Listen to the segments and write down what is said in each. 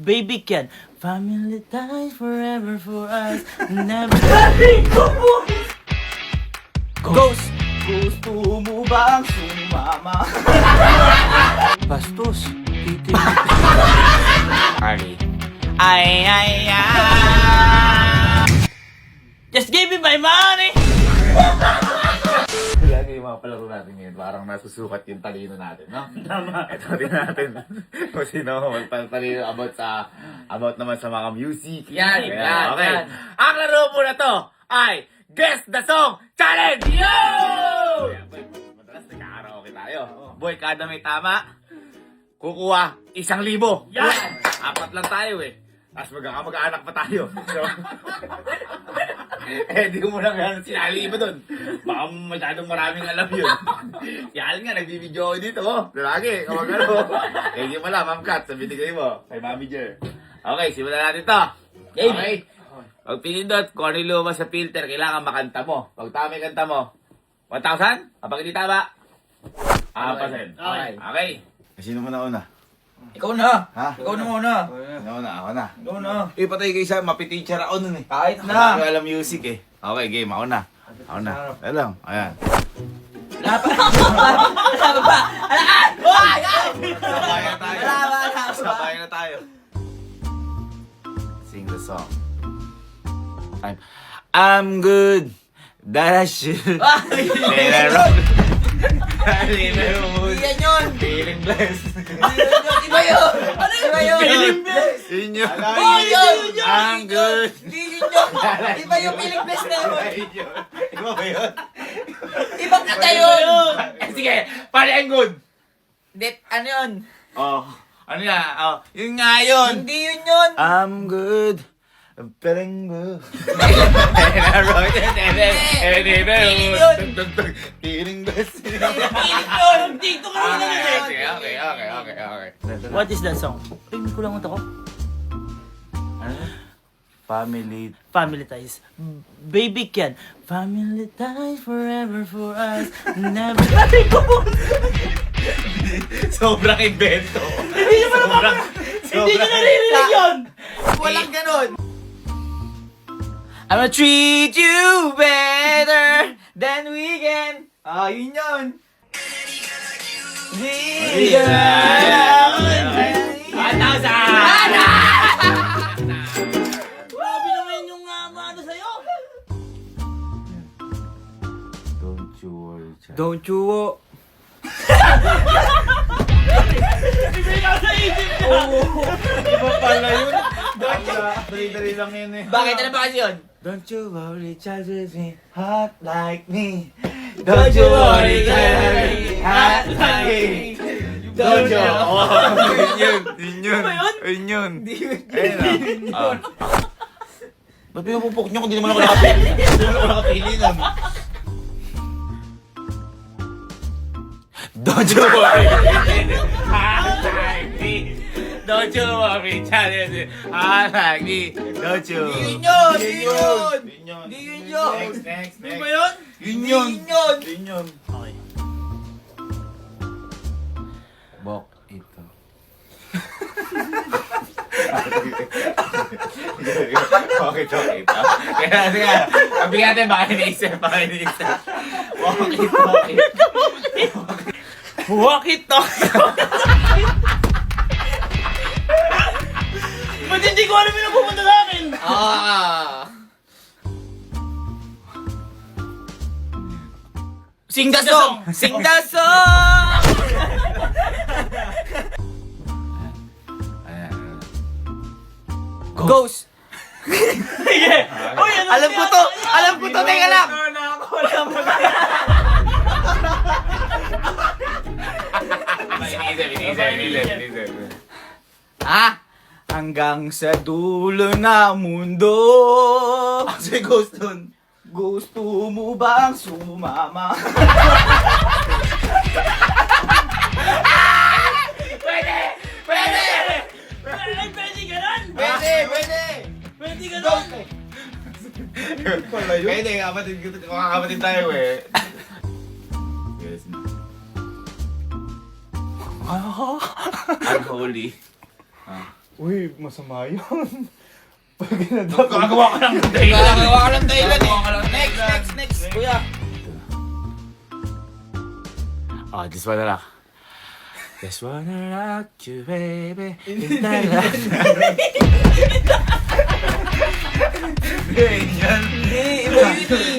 baby can. Family ties forever for us. Never. Ghost! Gusto mo bang sumama? Bastos. Titin. Carly. Ay. Just give me my money! Lagi yung mga palaro natin ngayon, parang nasusukat yung talino natin, no? Tama. Ito din natin. Kung sino magtalino about naman sa mga music. Yan. Okay. Ang laro po na to ay Guess the Song Challenge! Yo! Madalas nagkakaraoke tayo. Boy, kada may tama, kukuha 1,000. Yan! 4 lang tayo eh. Tapos mag-anak pa tayo. So, di ko muna gano'n sinali iba dun. Baka masyadong maraming alam yun. Si Alan nga, nagbibideo ako dito. Lagi, kapag ano. Thank you pala, Ma'am Kat, sa binigay mo. Kay Mami Jer. Okay, simulan natin to. Okay? Pag pinindot, kung ano yung lumabas sa filter, kailangan makanta mo. Pag tama yung kanta mo, 1,000? Kapag hindi tama, 4%. Okay. Sino mo na una? Ikaw na! Ha? Ikaw na muna! Ako na. Ikaw na! Patay kayo sa mapiteacher ako nun eh. Kahit Ako na! na alam music eh. Okay, game. Ako na. Alam. Ayan. Wala pa! Sabayan tayo. Wala. Sabayan na tayo. Sing the song. I'm good. That I should. Let it roll. Yan yun! Feeling blessed. Iba yun! Iba yun! Feeling blessed. Yun yun. Oh, yun! I'm good. Hindi yun yun! Iba yung feeling blessed na yun! Iba ba yun? Ibang kata yun! Sige, pare ang good. Ano yun? Oh, ano yan? Oh, yun nga yun. Hindi yun yun! I'm good. I'm feeling good. Feeling blessed. Feeling yun! Dito ka rin Okay. What is that song? Tingin ko lang ito ko. Family. Family ties. Baby can. Family ties forever for us. Never. Sobrang invento. Hindi nyo naririnig yun! Walang ganon. I'm gonna treat you better than we can. Yun yun. Grabe naman yung ano sa'yo. Don't you worry, child. Don't you wo... Iba pala yun. Dali-dali lang yun eh. Bakit? Ano ba kasi yun? Don't you worry, child, with me, hot like me. Don't you worry, child, hot like me. Don't you? Yun yun. Hindi yun. Ayun ah. Ba't pinupupok nyo kung di naman ako nakapili? Hindi naman ako nakapili nun. Don't you worry. Hot like me. Don't you worry, child. Hot like me. Don't you? Hindi yun! Hindi Hindi yun yun! Next. Hindi ba yun? Yun Hindi yun. Okay. Bok ito. Bakit ito? Kaya, sabi natin baka iniisip. Bakit to? Ba't hindi ko alam yung napupunta sa akin? Sing the song! Sing the song! Ghost! Sige! Alam ko to! Teka lang! Iniisip. Hanggang sa dulo na mundo. Kasi ghost dun. Gusto mo bang sumama? Pwede ganon! Pwede ganon! Kaya hindi, kakapatid tayo eh. Yes. Unholy. Uy, masama yun. Pag ginagawa ko. Gagawa ka lang ng dahilan. Gagawa ka lang dahilan eh. Gagawa ka lang ng Next, dahilan. next, kuya. Oh, just wanna rock. Just wanna rock you, baby. Hindi, iba yun eh.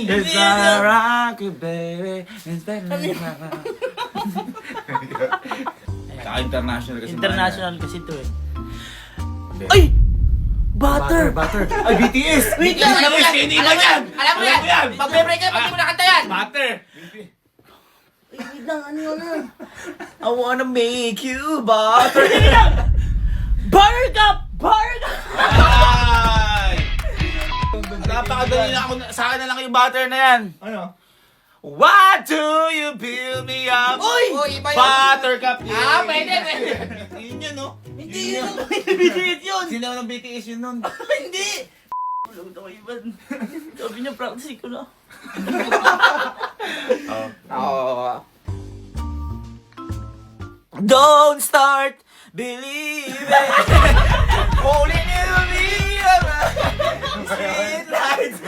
Just wanna rock you, baby. Saka international kasi. International kasi to eh. Ay! Butter! Ay, BTS! Wait Alam lang! mo yan, Hindi alam ba mo yan? yan, alam mo yan. Alam mo yan. Pag may break ka, pag di mo nakanta yan. Butter! Wait lang, ano yun? I wanna make you butter. Buttercup! Buttercup! Ay! Napakadali na ako. Sa akin na lang yung butter na yan. Ano? Why do you build me up? Uy, iba yun. Buttercup. Ah, pwede, pwede. Yun yun, no? Hindi yun. BTS yun! Sino ng BTS yun nun? Hindi! Wala ko iban. Sabi niya, practice ko na. Oo. Don't start believing. Holy new me. Sweet lights.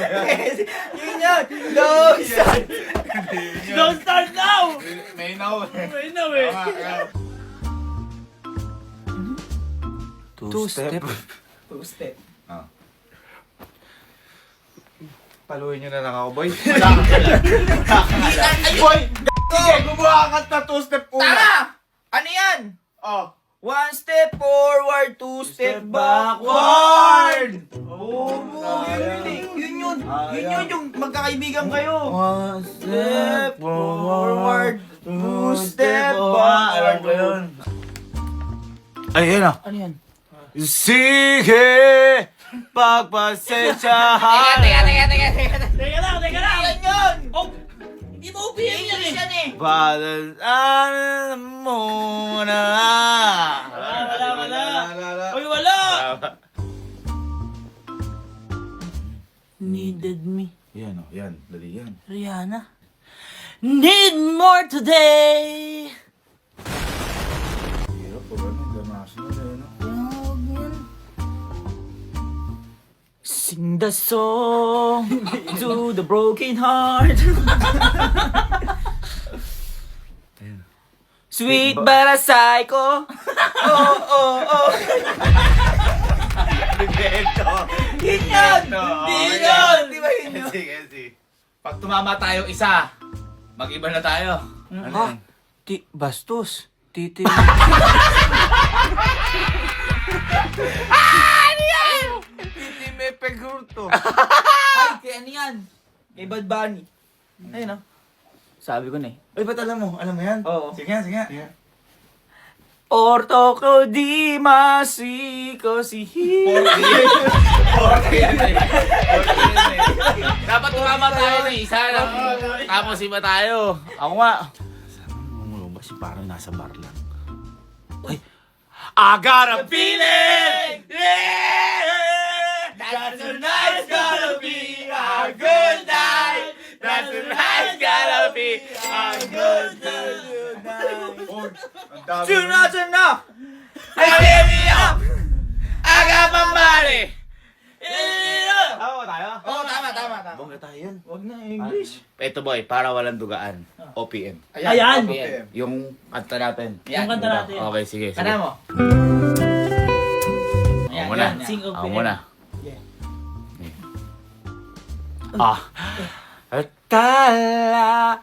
Yun yun. Don't start. Don't start now! May now. Wait na, wait. Two-step. Two step. Paluin nyo na lang ako, boy. Boy! Gumawa ka na two-step Tama! Ano yan? Oh. One step forward, two step backward. backward. Oo, yun yun. Yun yun yung magkakaibigan kayo. One Step forward, two step backward. Alam ko yun. Ay, yun ah. Ano yan? Sige, pagpasensyahan. Teka lang. Yan yun. Oh, hindi mo OPM yan English eh. yan eh. Balaan mo na. Wala. Uy, wala. Needed me. Yan, oh. Yan. Dali yan. Rihanna. Need more today. Hirap po ba? International eh, no? Sing the song to the broken heart. Sweet but a psycho. Oh. Yun yun. Yun yun. Di ba yun yun? Sige. Pag tumama tayo isa, mag-iba na tayo. Ha? Bastos. Titi. Hindi may pegurto. Ay, kaya ano yan? Kay Bad Bunny. Ayun oh. Sabi ko na eh. Uy, ba't alam mo? Alam mo yan? Oo. Sige nga. Orto ko di masiko si Dapat tumama tayo ng isa lang. Tapos iba tayo. Ako nga. Sana lumabas yung parang nasa bar lang. Ay! I got a feeling! Yeah! That tonight's gonna be a good night! That tonight's gonna be a good night! Tuna! Hey, me up! I got my money! Oo, tayo. Oo, tama. Bongga tayo yun. Huwag na English. Ito boy, para walang dugaan. OPM. Ayan! Yung kanta natin. Yung kanta natin. Okay, sige. Kana mo? Ako muna. Sing of Ako the muna. Yeah. Ah. Tala,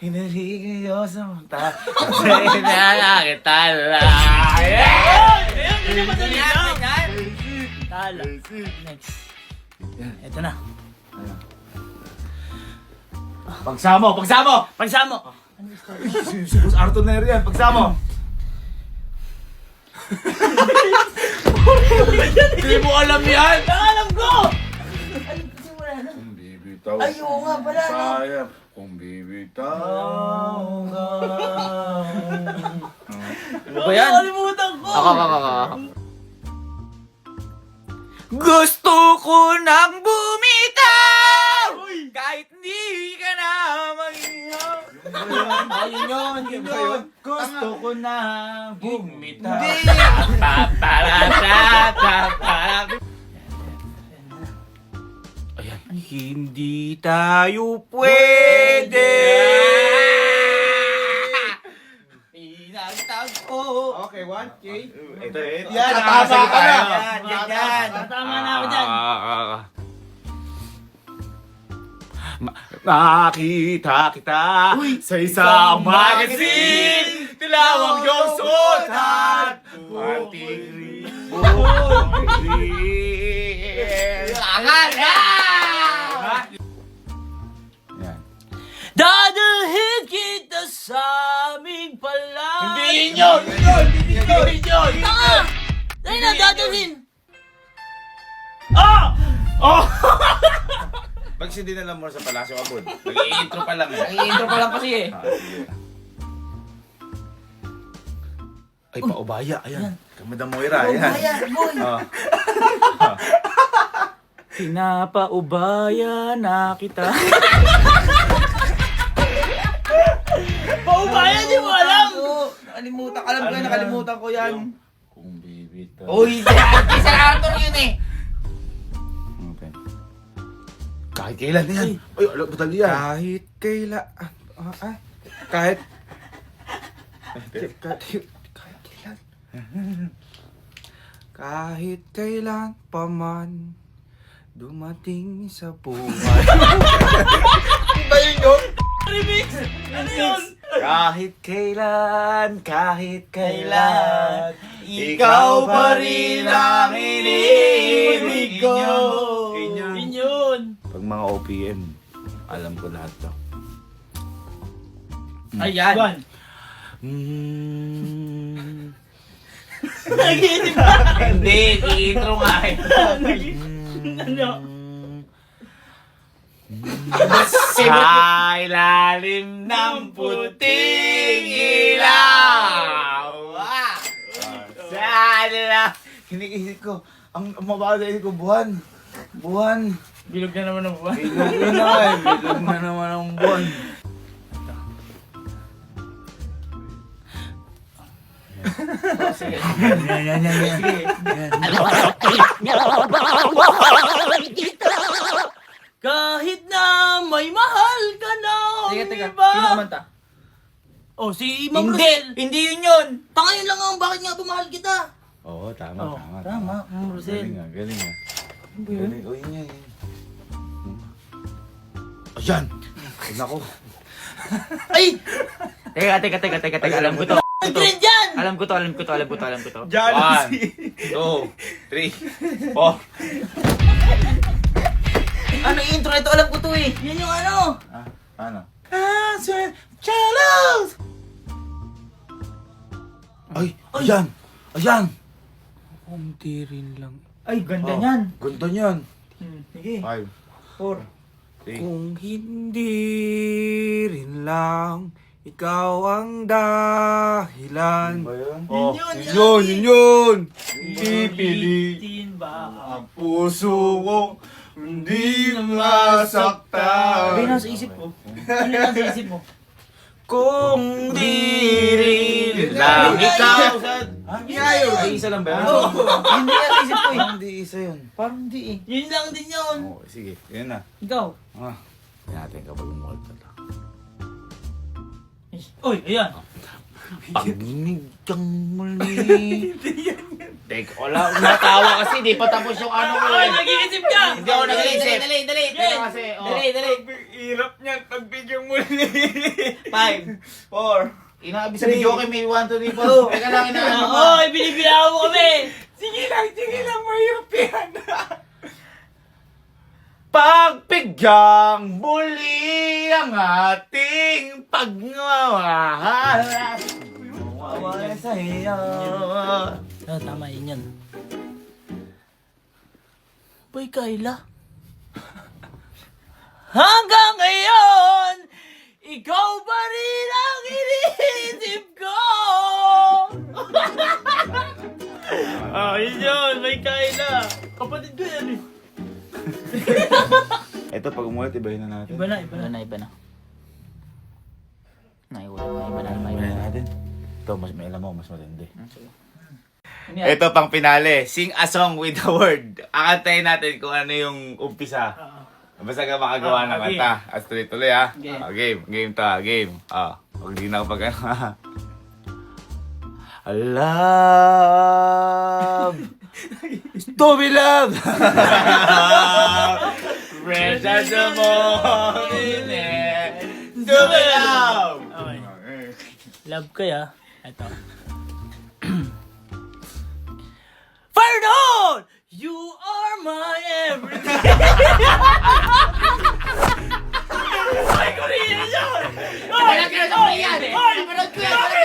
hinaligayo sa mata. Kasi nakakitala. Tala. Next. Ito na. Pagsamo! Pagsamo. Si Boss Arthur na rin yan. Pagsamo! Hindi mo alam yan! Alam ko! Kung bibitaw. Ay, oo nga pala, no? Sayang. Kung bibitaw. Ano ba yan? Nakalimutan ko. Ako. Gusto ko nang bumitaw! Kahit di ka na mag-ihaw. Ayun yun, yun yun. Gusto ko na bumita. Hindi. Ayan. Hindi tayo pwede. Pinagtagpo. Okay, 1K. Ito. Yan, Tama tama ka na. Yan. Tama na ako dyan. Nakita kita sa isang magazine. Tilawang yung suotan. Yan. Dadalhin kita sa aming palang. Hindi yun! Hindi yun! Tanga! Dahil na dadalhin. Oh! Oh! Pag hindi na lang muna sa Palasyo Abon. Nag-i-intro pa lang. Nag-i-intro pa lang kasi eh. Ay, paubaya. Ayan. Kamadang Moira. Ayan. Ayan, boy. Oh. Pinapaubaya na kita. Paubaya, di mo alam. Nakalimutan. Alam ko yan, nakalimutan ko yan. Kung bibita. Uy, isa actor yun eh. Okay. Kahit kailan na yan. Ay, batal yan. Kahit kailan... kahit... Kahit kailan pa man dumating sa buhay. Iba yun yun? Remix! Ano yun? Kahit kailan, ikaw pa rin ang iniibig ko. Yun yun. Pag mga OPM, alam ko lahat to. Ayan. Nag-iisip ka. Hindi, i-intro nga eh. Ano? Sa ilalim ng puting ilaw. Sa ilalim. Kinikisit ko. Ang mabagal sa isip ko, buwan. Buwan. Bilog na naman ang buwan. Bilog na eh. Bilog na naman ang buwan. Yan. Kahit na may mahal ka na. Teka, iba. sino kumanta? Oh, si Ma'am Hindi, Rosel. hindi yun yun. Tanga yun lang ang bakit nga bumahal kita. Oo, tama, Oh, tama. tama, Ma'am Rosel. Galing nga. Galing. Oh, yun yan. Ayan! Ay, naku. Ay! Teka, alam ko to. Ang trend yan! Alam ko to. 1, 2, 3, 4. Ano yung intro ito? Alam ko to eh. Yan yung ano. Ah, ano? Ay, ayan! Ayan! Kunti rin lang. Ay, ganda Oh, niyan. Ganda niyan. Sige. 5, 4. 3. Kung hindi rin lang ikaw ang dahilan. Ba yun? Yun Yun! Pipilitin ba? Ang puso ko hindi nasaktan. Sabi na sa isip ko. Ano lang sa isip mo? Kung di rin lang ikaw sa... Ay, isa lang ba yun? Oo. Hindi yan sa isip ko eh. Hindi isa yun. Parang di eh. Yun lang din yun. Oo, sige. Yun na. Ikaw. Ah, tingnan natin kapag umulit na lang. Uy, ayan. Pagnig kang muli. Teka, wala. Natawa kasi. Di pa tapos yung ano ko Ay, eh. nag-iisip ka! Hindi ako nag-iisip. Dali. Pero kasi, oh. Dali. Hirap niyan pag bigyan mo ni 5, 4. Inaabi sa video kay may 1, 2, 3, 4. Oo. Teka lang, inaano Oo, ba? binibilang mo kami. Sige lang, mahirap yan. Pagpigyang muli ang ating pagmamahal. Mawawala sa iyo. Tama yun yan. Boy, Kayla. Hanggang ngayon, ikaw pa rin ang iniisip ko. Yun, may Kayla. Kapatid ko yan eh. Ito, pag umulit, ibahin na natin. Iba na. Naiba na Ano natin? Ito, may alam mo, mas matindi. Ito pang pinale. Sing a song with a word. Akantayin natin kung ano yung umpisa. Basta ka makagawa ng kanta. At tuloy-tuloy ha. Game. Game. Game to ha. Game. Huwag din ako pag ano ha. Love! Stupid love! Fresh as the morning air. Stupid love! Love ko ya. Ito. Fire down! You are my everything! Ay, Korean yun! Ay, Korean eh! Ay,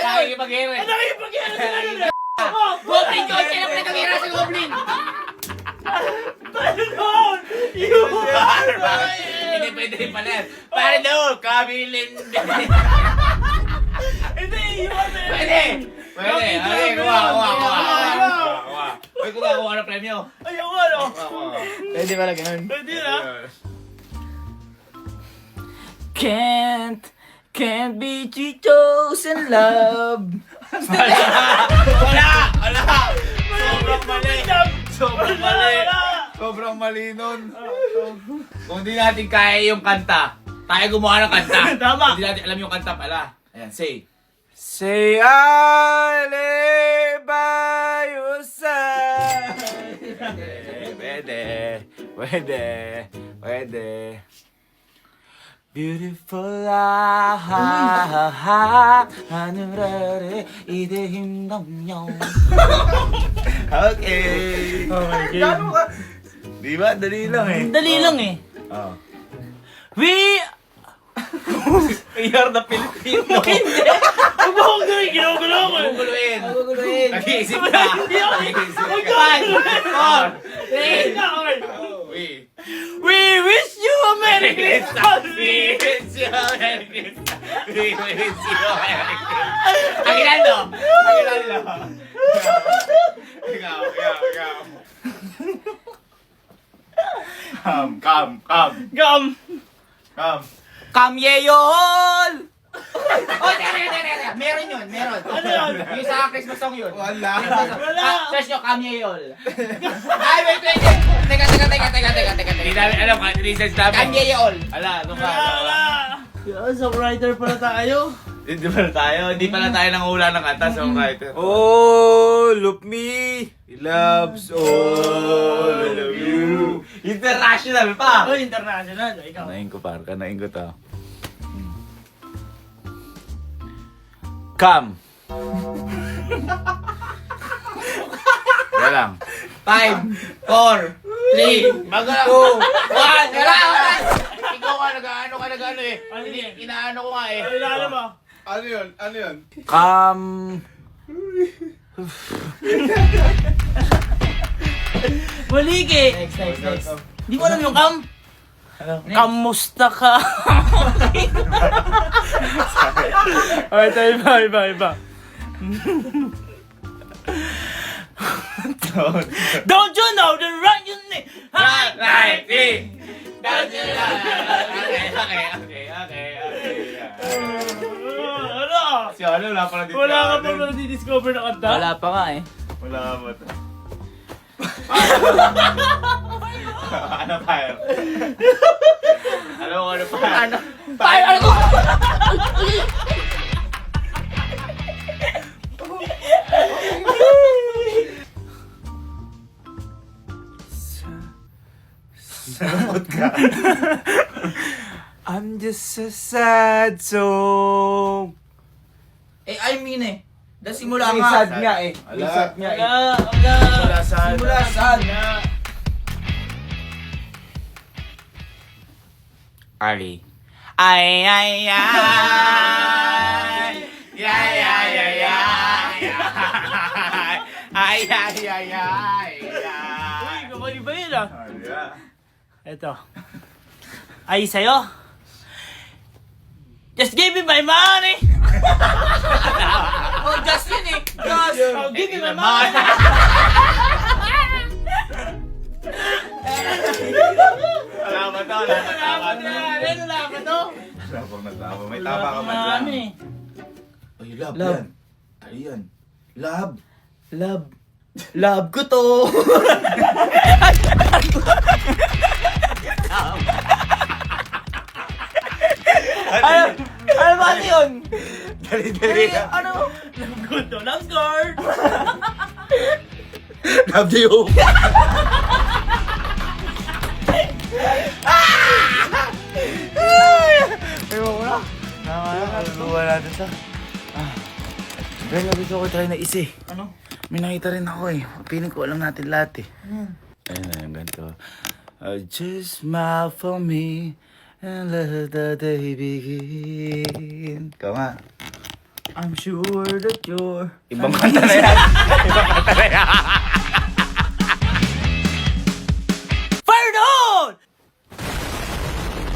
Nakikipag-hero eh. nakipag-iano sila nun eh! Goblin yun! Sila pa nagkamira sa Goblin! Fire down! You are my Hindi pwede rin pala. Pare daw, kabilin. Hindi, you are my Pwede! Pwede! Okay, kuha. Uy, kuha ng premyo. Ayaw mo, ano? Pwede pala ganun. Pwede na? Can't be chosen love. Wala! Sobrang mali. Wala! Sobrang mali nun. Kung di natin kaya yung kanta, tayo gumawa ng kanta. Tama. Kung di natin alam yung kanta pala. Ayan, say. Say I live by your side. Pwede. Beautiful 하늘 아래 이대힘 넘겨. Okay. Di ba? Dali lang eh. Dali lang eh. Oh. We... We are the Filipino. Hindi! Huwag mo akong gawin, ginugulo ko eh. Guguluin. Guguluhin. Nag-iisip ka. Hindi ako Nag-iisip Huwag ka. gawin! Three. Okay. We. We wish you a Merry Christmas! We wish you a Merry Christmas. We wish you a Merry Christmas. Aguinaldo. Ikaw. Come. Gum! Kamyeyol! Oh, teka. Meron yun. Ano yun? Yung sa Christmas song yun. Wala. Wala! Search nyo, Kamyeyol. Ay, wait. Teka. Hindi namin alam ka, research namin. Kamyeyol. Ala, ano ka? Wala! Songwriter pala tayo. Hindi pala tayo nanguhula ng kanta, songwriter. All of me loves all of you. International pa! Oh, international. Ikaw. Kanain ko to. Come. Wala lang. 5, 4, 3, bago lang. 2, 1, wala! Ikaw ka, nag-ano eh. Ano Hindi, yan? inaano ko nga eh. Ano mo? Ano yun? Come. Malik eh! Next. Di mo alam yung kam? Kamusta ka? Okay, tayo iba. Don't you know the right you need? Right, Don't you know? Okay. Ano? Si ano, wala pa na dito. Wala ka pa ba na-discover na kanta? Wala pa nga eh. Wala pa to. Ano tayo? Ano pa? Ano ko? I'm just a sad song. I mean eh. Dahil simula May nga. sad nga eh. May sad nga eh. Wala. Simula sad. Ali. Ay. Uy, kamali ba yun ah? Eto. Ay, sa'yo. Just give me my money! Oh, just yun eh. Oh, give me my money! Wala ba to? Wala ba to? May tama ka man Ano lang. eh. love, Love. yan. Tayo yan. Love. Love. Love ko to. Ano ba yun? Dali ka. Ano? Love good to, love guard. Love you. Ewan ko na. Nakakatuwa natin sa. Dahil gusto ko try na isa eh. Ano? May nakita rin ako eh. Piling ko alam natin lahat eh. Ayun na yung ganito. Just smile for me and let the day begin. Ikaw nga. I'm sure that you're... Ibang kanta na yan. Ibang kanta na yan.